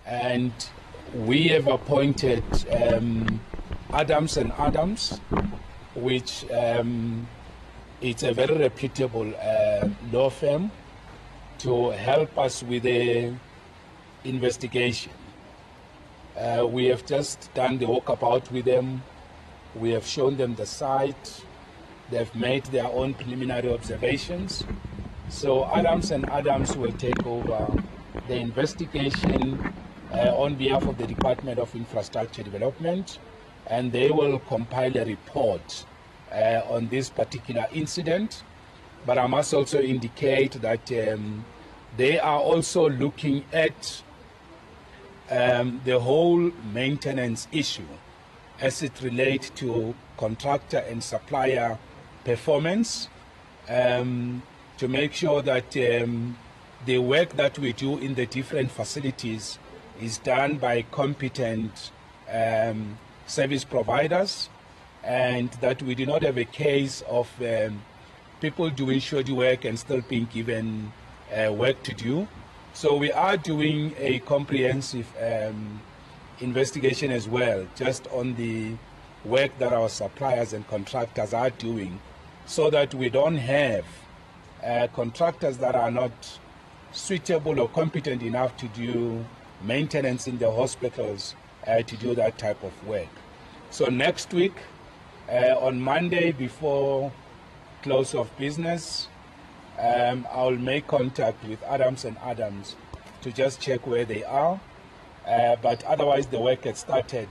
and we have appointed Adams and Adams, which it's a very reputable law firm, to help us with the investigation. We have just done the walkabout with them. We have shown them the site. They've made their own preliminary observations. So Adams and Adams will take over the investigation on behalf of the Department of Infrastructure Development, and they will compile a report on this particular incident. But I must also indicate that they are also looking at the whole maintenance issue as it relates to contractor and supplier performance, to make sure that the work that we do in the different facilities is done by competent service providers, and that we do not have a case of people doing shoddy work and still being given work to do. So we are doing a comprehensive investigation as well, just on the work that our suppliers and contractors are doing, so that we don't have contractors that are not suitable or competent enough to do maintenance in the hospitals to do that type of work. So next week, on Monday before close of business, I'll make contact with Adams and Adams to just check where they are. But otherwise, the work has started,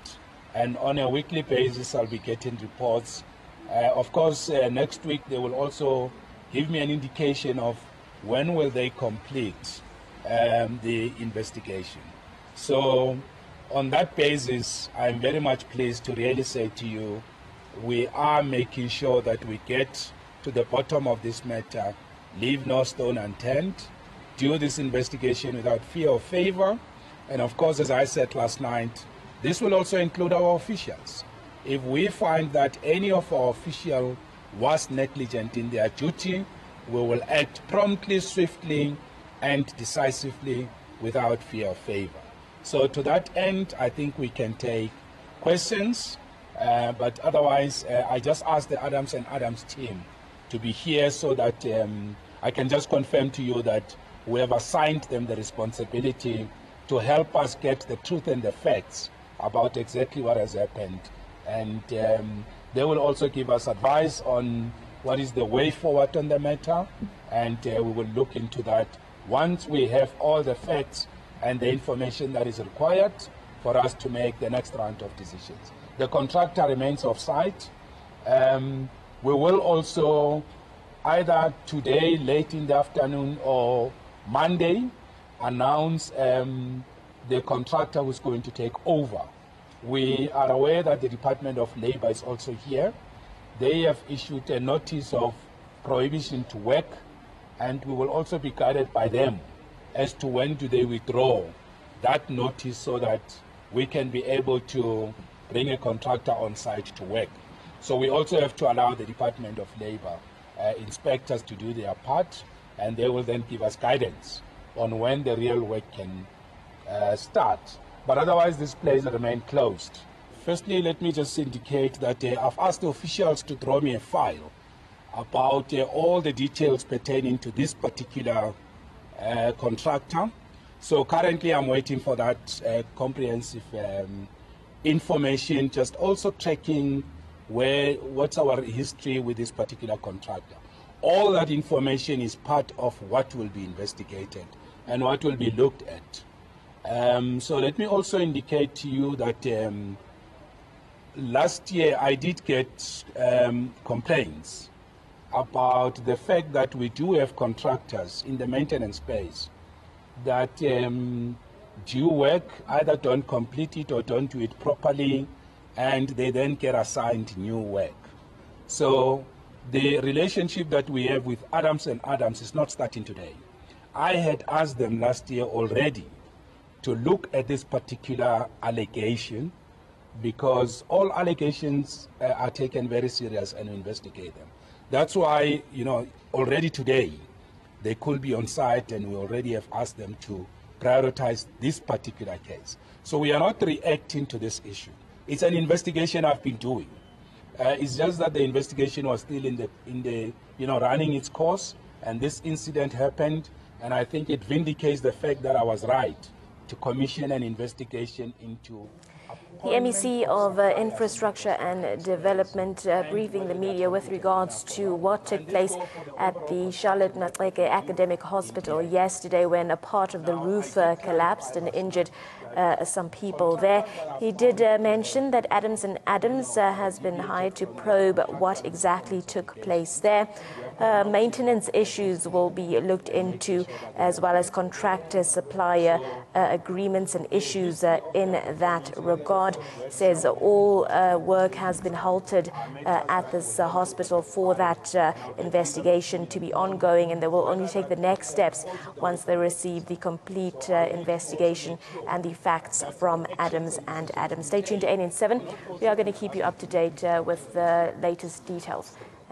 and on a weekly basis, I'll be getting reports. Of course, next week they will also give me an indication of when will they complete the investigation. So on that basis, I'm very much pleased to really say to you, we are making sure that we get to the bottom of this matter, leave no stone unturned, do this investigation without fear or favor. And of course, as I said last night, this will also include our officials. If we find that any of our officials was negligent in their duty, we will act promptly, swiftly, and decisively without fear or favor. So to that end, I think we can take questions, but otherwise, I just ask the Adams and Adams team to be here so that I can just confirm to you that we have assigned them the responsibility to help us get the truth and the facts about exactly what has happened. And they will also give us advice on what is the way forward on the matter, and we will look into that once we have all the facts and the information that is required for us to make the next round of decisions. The contractor remains off-site. We will also, either today, late in the afternoon, or Monday, announce the contractor who's going to take over. We are aware that the Department of Labor is also here. They have issued a notice of prohibition to work, and we will also be guided by them as to when do they withdraw that notice so that we can be able to bring a contractor on site to work. So we also have to allow the Department of Labor inspectors to do their part, and they will then give us guidance on when the real work can start. But otherwise, this place will remain closed. Firstly, let me just indicate that I've asked the officials to draw me a file about all the details pertaining to this particular contractor. So currently, I'm waiting for that comprehensive information, just also checking what's our history with this particular contractor. All that information is part of what will be investigated and what will be looked at. So let me also indicate to you that last year I did get complaints about the fact that we do have contractors in the maintenance space that do work, either don't complete it or don't do it properly, and they then get assigned new work. So the relationship that we have with Adams and Adams is not starting today. I had asked them last year already to look at this particular allegation, because all allegations are taken very serious and we investigate them. That's why, already today they could be on site, and we already have asked them to prioritize this particular case. So we are not reacting to this issue. It's an investigation I've been doing. It's just that the investigation was still in the running its course, and this incident happened, and I think it vindicates the fact that I was right to commission an investigation into. The MEC of Infrastructure and Development briefing the media with regards to what took place at the Charlotte Maxeke Academic Hospital yesterday when a part of the roof collapsed and injured some people there. He did mention that Adams & Adams has been hired to probe what exactly took place there. Maintenance issues will be looked into, as well as contractor-supplier agreements and issues in that regard. Says all work has been halted at this hospital for that investigation to be ongoing, and they will only take the next steps once they receive the complete investigation and the facts from Adams & Adams. Stay tuned to ANN7. We are going to keep you up to date with the latest details.